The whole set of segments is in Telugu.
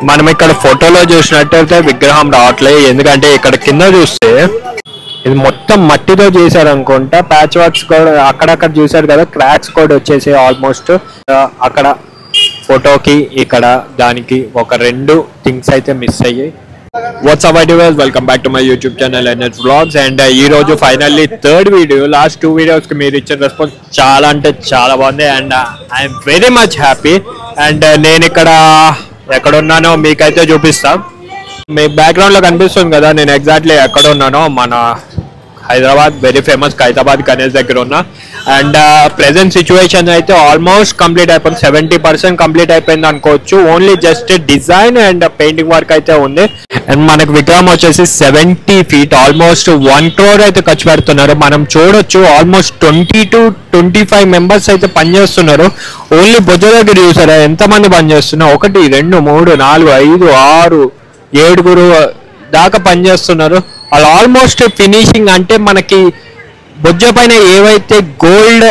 మనం ఇక్కడ ఫోటోలో చూసినట్టయితే విగ్రహం రావట్లేదు, ఎందుకంటే ఇక్కడ కింద చూస్తే ఇది మొత్తం మట్టితో చేశారు అనుకుంటా. ప్యాచ్ వర్క్స్ కూడా అక్కడక్కడ చూసారు కదా, క్రాక్స్ కూడా వచ్చేసి ఆల్మోస్ట్. అక్కడ ఫోటోకి ఇక్కడ దానికి ఒక 2 థింగ్స్ అయితే మిస్ అయ్యాయి. WhatsApp ideas, welcome back to my YouTube channel NS vlogs. And ఈ రోజు ఫైనల్లీ 3rd వీడియో. లాస్ట్ 2 వీడియోస్కి మీరు ఇచ్చిన రెస్పాన్స్ చాలా అంటే చాలా బాగుంది and I'm very much happy. And నేను ఇక్కడ ఎక్కడున్నానో మీకైతే చూపిస్తా. మీ బ్యాక్గ్రౌండ్లో కనిపిస్తుంది కదా నేను ఎగ్జాక్ట్లీ ఎక్కడ ఉన్నానో, మన హైదరాబాద్ వెరీ ఫేమస్ ఖైరతాబాద్ గణేష్ దగ్గర ఉన్నా. అండ్ ప్రెసెంట్ సిచ్యువేషన్ అయితే ఆల్మోస్ట్ కంప్లీట్ అయిపోయింది, 70% కంప్లీట్ అయిపోయింది అనుకోవచ్చు. Only just design and painting work అయితే ఉంది. అండ్ మనకు విగ్రహం వచ్చేసి 70 feet, ఆల్మోస్ట్ 1 crore అయితే ఖర్చు పెడుతున్నారు. మనం చూడొచ్చు ఆల్మోస్ట్ 20 to 25 members అయితే పనిచేస్తున్నారు. ఓన్లీ బొజ్జ దగ్గర చూసారా ఎంతమంది పనిచేస్తున్నారు? 1 2 3 4 5 6 7 దాకా పనిచేస్తున్నారు. వాళ్ళు ఆల్మోస్ట్ ఫినిషింగ్ అంటే మనకి బొజ్జ పైన ఏవైతే గోల్డ్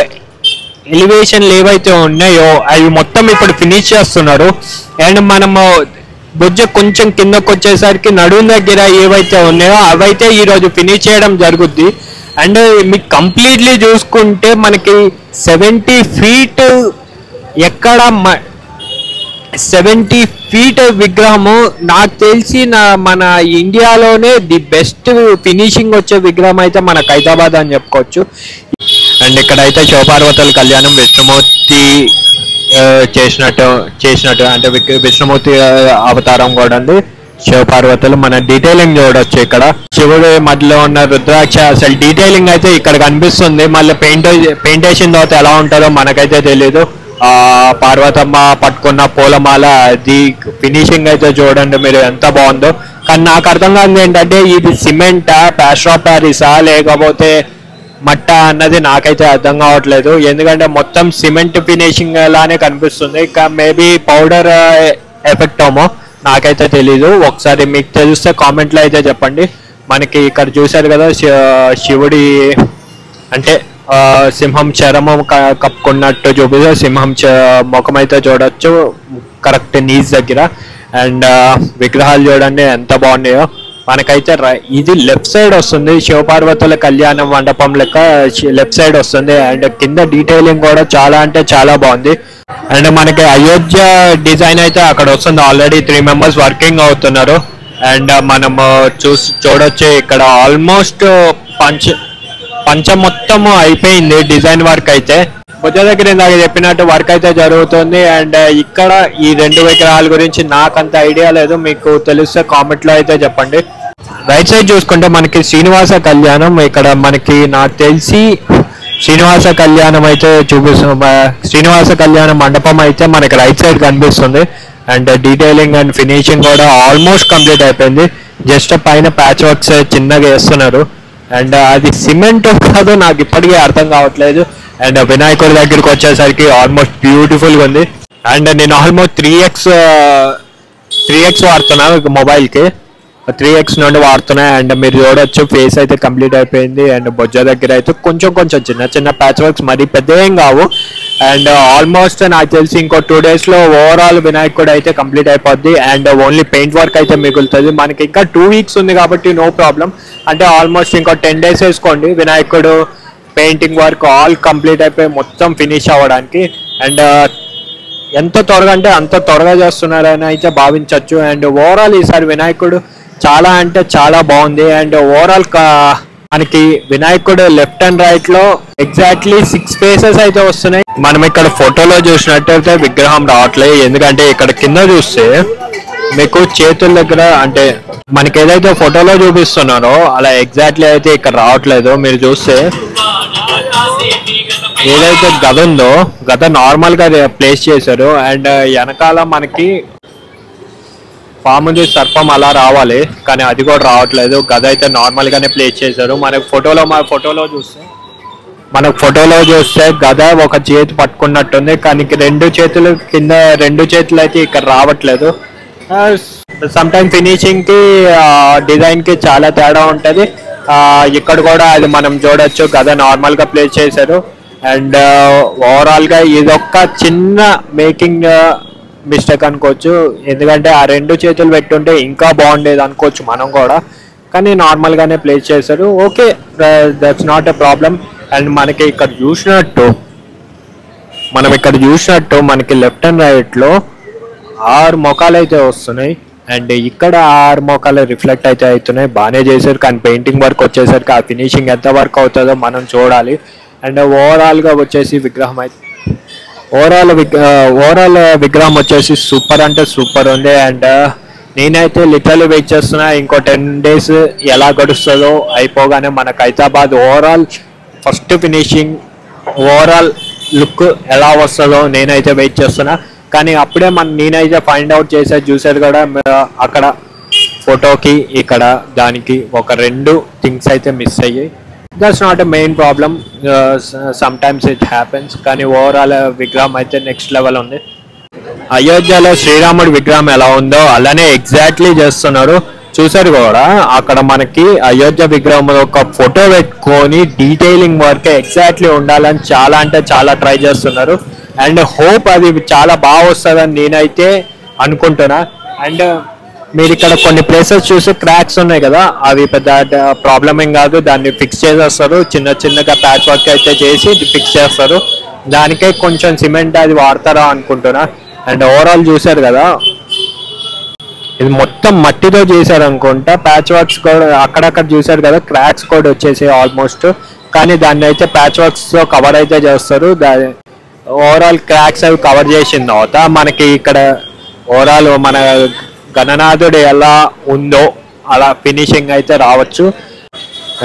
ఎలివేషన్లు ఏవైతే ఉన్నాయో అవి మొత్తం ఇప్పుడు ఫినిష్ చేస్తున్నారు. అండ్ మనము బొజ్జ కొంచెం కిందకు వచ్చేసరికి నడుము దగ్గర ఏవైతే ఉన్నాయో అవైతే ఈరోజు ఫినిష్ చేయడం జరుగుద్ది. అండ్ మీకు కంప్లీట్లీ చూసుకుంటే మనకి 70 feet ఎక్కడ 70 feet విగ్రహము నాకు తెలిసి మన ఇండియాలోనే ది బెస్ట్ ఫినిషింగ్ వచ్చే విగ్రహం అయితే మన ఖైరతాబాద్ అని చెప్పుకోవచ్చు. అండ్ ఇక్కడైతే శివపార్వతుల కళ్యాణం విష్ణుమూర్తి చేసినట్టు అంటే విష్ణుమూర్తి అవతారం కూడా ఉంది. శివపార్వతులు మన డీటెయిలింగ్ చూడొచ్చు. ఇక్కడ శివుడి మధ్యలో ఉన్న రుద్రాక్ష అసలు డీటెయిలింగ్ అయితే ఇక్కడ కనిపిస్తుంది. మళ్ళీ పెయింట్ వేసిన తర్వాత ఎలా ఉంటుందో మనకైతే తెలీదు. పార్వతమ్మ పట్టుకున్న పూలమాల అది ఫినిషింగ్ అయితే చూడండి మీరు ఎంత బాగుందో. కానీ నాకు అర్థం కాదు ఏంటంటే ఇది సిమెంటా, ప్లాస్టర్ ఆఫ్ ప్యారిసా లేకపోతే మట్ట అన్నది నాకైతే అర్థం కావట్లేదు. ఎందుకంటే మొత్తం సిమెంట్ ఫినిషింగ్ లానే కనిపిస్తుంది. మేబీ పౌడర్ ఎఫెక్ట్ ఏమో నాకైతే తెలీదు. ఒకసారి మీకు తెలిస్తే కామెంట్లో అయితే చెప్పండి. మనకి ఇక్కడ చూశారు కదా శివుడి అంటే సింహం చర్మం కప్పుకున్నట్టు చూపిస్తే సింహం ముఖం అయితే చూడొచ్చు కరెక్ట్ నీస్ దగ్గర. అండ్ విగ్రహాలు చూడండి ఎంత బాగున్నాయో. మనకైతే ఇది లెఫ్ట్ సైడ్ వస్తుంది, శివపార్వతుల కళ్యాణ మండపం లెక్క లెఫ్ట్ సైడ్ వస్తుంది. అండ్ కింద డీటెయిలింగ్ కూడా చాలా అంటే చాలా బాగుంది. అండ్ మనకి అయోధ్య డిజైన్ అయితే అక్కడ వస్తుంది. ఆల్రెడీ 3 members వర్కింగ్ అవుతున్నారు. అండ్ మనము చూడొచ్చు ఇక్కడ ఆల్మోస్ట్ పంచ మొత్తం అయిపోయింది డిజైన్ వర్క్ అయితే. బొజ్జ దగ్గర ఇందాక చెప్పినట్టు వర్క్ అయితే జరుగుతుంది. అండ్ ఇక్కడ ఈ 2 విగ్రహాల గురించి నాకంత ఐడియా లేదు, మీకు తెలిస్తే కామెంట్లో అయితే చెప్పండి. రైట్ సైడ్ చూసుకుంటే మనకి శ్రీనివాస కళ్యాణం, ఇక్కడ మనకి నాకు తెలిసి శ్రీనివాస కళ్యాణం అయితే చూపిస్తుంది. శ్రీనివాస కళ్యాణ మండపం అయితే మనకి రైట్ సైడ్ కనిపిస్తుంది. అండ్ డీటెయిలింగ్ అండ్ ఫినిషింగ్ కూడా ఆల్మోస్ట్ కంప్లీట్ అయిపోయింది. జస్ట్ పైన ప్యాచ్ వర్క్స్ చిన్నగా వేస్తున్నారు. అండ్ అది సిమెంట్ కాదు నాకు ఇప్పటికీ అర్థం కావట్లేదు. అండ్ వినాయకుడి దగ్గరికి వచ్చేసరికి ఆల్మోస్ట్ బ్యూటిఫుల్గా ఉంది. అండ్ నేను ఆల్మోస్ట్ 3x వాడుతున్నాను మొబైల్కి, 3x నుండి వాడుతున్నా. అండ్ మీరు చూడొచ్చు ఫేస్ అయితే కంప్లీట్ అయిపోయింది. అండ్ బొజ్జ దగ్గర అయితే కొంచెం చిన్న ప్యాచ్ వర్క్స్ మరీ పెద్ద ఏం కావు. అండ్ ఆల్మోస్ట్ నాకు తెలిసి ఇంకో 2 daysలో ఓవరాల్ వినాయకుడు అయితే కంప్లీట్ అయిపోద్ది. అండ్ ఓన్లీ పెయింట్ వర్క్ అయితే మిగులుతుంది. మనకి ఇంకా 2 weeks ఉంది కాబట్టి నో ప్రాబ్లం. అంటే ఆల్మోస్ట్ ఇంకో 10 days వేసుకోండి వినాయకుడు పెయింటింగ్ వర్క్ ఆల్ కంప్లీట్ అయిపోయి మొత్తం ఫినిష్ అవ్వడానికి. అండ్ ఎంత త్వరగా అంటే అంత త్వరగా చేస్తున్నారని అయితే భావించవచ్చు. అండ్ ఓవరాల్ ఈసారి వినాయకుడు చాలా అంటే చాలా బాగుంది. అండ్ ఓవరాల్ మనకి వినాయకుడు లెఫ్ట్ అండ్ రైట్ లో ఎగ్జాక్ట్లీ 6 faces అయితే వస్తున్నాయి. మనం ఇక్కడ ఫోటోలో చూసినట్టయితే విగ్రహం రావట్లేదు, ఎందుకంటే ఇక్కడ కింద చూస్తే మీకు చేతుల దగ్గర అంటే మనకి ఏదైతే ఫోటోలో చూపిస్తున్నారో అలా ఎగ్జాక్ట్లీ అయితే ఇక్కడ రావట్లేదు. మీరు చూస్తే ఏదైతే గద ఉందో గద నార్మల్ గా ప్లేస్ చేశారు. అండ్ వెనకాల మనకి పాముది సర్పం అలా రావాలి, కానీ అది కూడా రావట్లేదు. గద అయితే నార్మల్ గానే ప్లేస్ చేశారు. మనకు ఫోటోలో చూస్తే గద ఒక చేతి పట్టుకున్నట్టుంది, కానీ 2 చేతులు కింద 2 చేతులు అయితే ఇక్కడ రావట్లేదు. సమ్ టైమ్ ఫినిషింగ్ కి డిజైన్ కి చాలా తేడా ఉంటది. ఇక్కడ కూడా అది మనం చూడొచ్చు గద నార్మల్ గా ప్లేస్ చేశారు. అండ్ ఓవరాల్ గా ఇదొక్క చిన్న మిస్టేక్ అనుకోవచ్చు, ఎందుకంటే ఆ 2 చేతులు పెట్టుంటే ఇంకా బాగుండేది అనుకోవచ్చు మనం కూడా. కానీ నార్మల్గానే ప్లేస్ చేశారు. Okay, that's not a problem. And మనకి ఇక్కడ చూసినట్టు మనకి లెఫ్ట్ అండ్ రైట్లో 6 మొఖాలు అయితే వస్తున్నాయి. అండ్ ఇక్కడ 6 మొఖాలు రిఫ్లెక్ట్ అయితే అవుతున్నాయి. బాగానే చేశారు, కానీ పెయింటింగ్ వర్క్ వచ్చేసరికి ఆ ఫినిషింగ్ ఎంత వర్క్ అవుతుందో మనం చూడాలి. అండ్ ఓవరాల్గా వచ్చేసి విగ్రహం అయితే ఓవరాల్ విగ్రహం వచ్చేసి సూపర్ అంటే సూపర్ ఉంది. అండ్ నేనైతే లిటరల్లీ వెయిట్ చేస్తున్నా ఇంకో 10 days ఎలా గడుస్తుందో. అయిపోగానే మనకు Hyderabad overall first finishing overall look ఎలా వస్తుందో నేనైతే వెయిట్ చేస్తున్నా. కానీ అప్పుడే నేనైతే ఫైండ్ అవుట్ చూసారు కూడా, అక్కడ ఫోటోకి ఇక్కడ దానికి ఒక 2 థింగ్స్ అయితే మిస్ అయ్యాయి. That's not a main problem, some times it happens. కానీ ఓవరాల్ విగ్రహం అయితే నెక్స్ట్ లెవెల్ ఉంది. అయోధ్యలో శ్రీరాముడి విగ్రహం ఎలా ఉందో అలానే ఎగ్జాక్ట్లీ చేస్తున్నారు. చూసారు కూడా, అక్కడ మనకి అయోధ్య విగ్రహం ఒక ఫోటో పెట్టుకొని డీటెయిలింగ్ వర్క్ ఎగ్జాక్ట్లీ ఉండాలని చాలా అంటే చాలా ట్రై చేస్తున్నారు. అండ్ హోప్ అది చాలా బాగా వస్తుందని నేనైతే అనుకుంటున్నా. అండ్ మీరు ఇక్కడ కొన్ని ప్లేసెస్ చూసి క్రాక్స్ ఉన్నాయి కదా, అవి పెద్ద ప్రాబ్లం ఏం కాదు, దాన్ని ఫిక్స్ చేసేస్తారు. చిన్నగా ప్యాచ్ వర్క్ అయితే చేసి ఫిక్స్ చేస్తారు. దానికే కొంచెం సిమెంట్ అది వాడతారా అనుకుంటున్నా. అండ్ ఓవరాల్ చూసారు కదా, ఇది మొత్తం మట్టితో చేశారు అనుకుంటా. ప్యాచ్ వర్క్స్ కూడా అక్కడక్కడ చూసారు కదా, క్రాక్స్ కూడా వచ్చేసి ఆల్మోస్ట్. కానీ దాన్ని అయితే ప్యాచ్ వర్క్స్తో కవర్ అయితే చేస్తారు. ఓవరాల్ క్రాక్స్ అవి కవర్ చేసిన తర్వాత మనకి ఇక్కడ ఓవరాల్ మన గణనాథుడు ఎలా ఉందో అలా ఫినిషింగ్ అయితే రావచ్చు.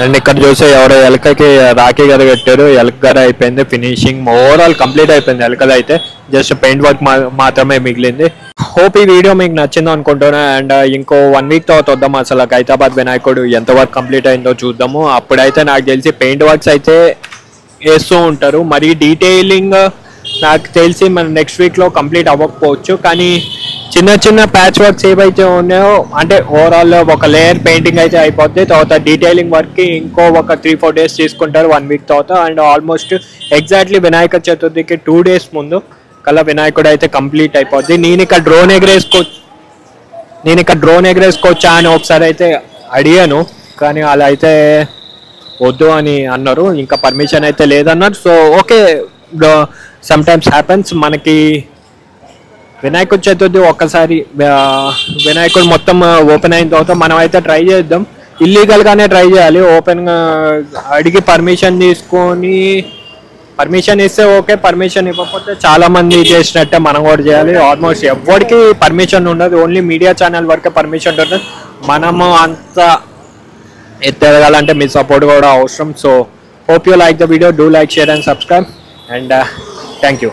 అండ్ ఇక్కడ చూసే ఎవరో ఎలకకి రాఖీ గద పెట్టారు, ఎలక గద అయిపోయింది. ఫినిషింగ్ ఓవరాల్ కంప్లీట్ అయిపోయింది. ఎలకది అయితే జస్ట్ పెయింట్ వర్క్ మాత్రమే మిగిలింది. హోప్ ఈ వీడియో మీకు నచ్చిందో అనుకుంటున్నా. అండ్ ఇంకో 1 week తర్వాత వద్దాం, అసలు హైదరాబాద్ వినాయకుడు ఎంతవరకు కంప్లీట్ అయిందో చూద్దాము. అప్పుడైతే నాకు తెలిసి పెయింట్ వర్క్స్ అయితే వేస్తూ ఉంటారు. మరి డీటెయిలింగ్ నాకు తెలిసి మన నెక్స్ట్ వీక్లో కంప్లీట్ అవ్వకపోవచ్చు. కానీ చిన్న ప్యాచ్ వర్క్స్ ఏవైతే ఉన్నాయో, అంటే ఓవరాల్ ఒక లేయర్ పెయింటింగ్ అయితే అయిపోద్ది. తర్వాత డీటెయిలింగ్ వర్క్కి ఇంకో ఒక 3-4 days తీసుకుంటారు 1 week తర్వాత. అండ్ ఆల్మోస్ట్ ఎగ్జాక్ట్లీ వినాయక చతుర్థికి 2 days ముందు కల్లా వినాయకుడు అయితే కంప్లీట్ అయిపోద్ది. నేను ఇక్కడ డ్రోన్ ఎగరేసుకోవచ్చా అని ఒకసారి అయితే అడిగాను, కానీ అలా అయితే వద్దు అని అన్నారు. ఇంకా పర్మిషన్ అయితే లేదన్నారు. So okay, some times happens. మనకి వినాయకుడి చతుర్థి ఒక్కసారి వినాయకుడు మొత్తం ఓపెన్ అయిన తర్వాత మనం అయితే ట్రై చేద్దాం. ఇల్లీగల్గానే ట్రై చేయాలి. ఓపెన్గా అడిగి పర్మిషన్ తీసుకొని, పర్మిషన్ ఇస్తే ఓకే, పర్మిషన్ ఇవ్వకపోతే చాలా మంది చేసినట్టే మనం కూడా చేయాలి. ఆల్మోస్ట్ ఎవరికి పర్మిషన్ ఉండదు, ఓన్లీ మీడియా ఛానల్ వరకే పర్మిషన్ ఉంటుంది. మనము అంత ఎత్తగాలంటే మీ సపోర్ట్ కూడా అవసరం. So hope you like the video, do like, share and subscribe. And thank you.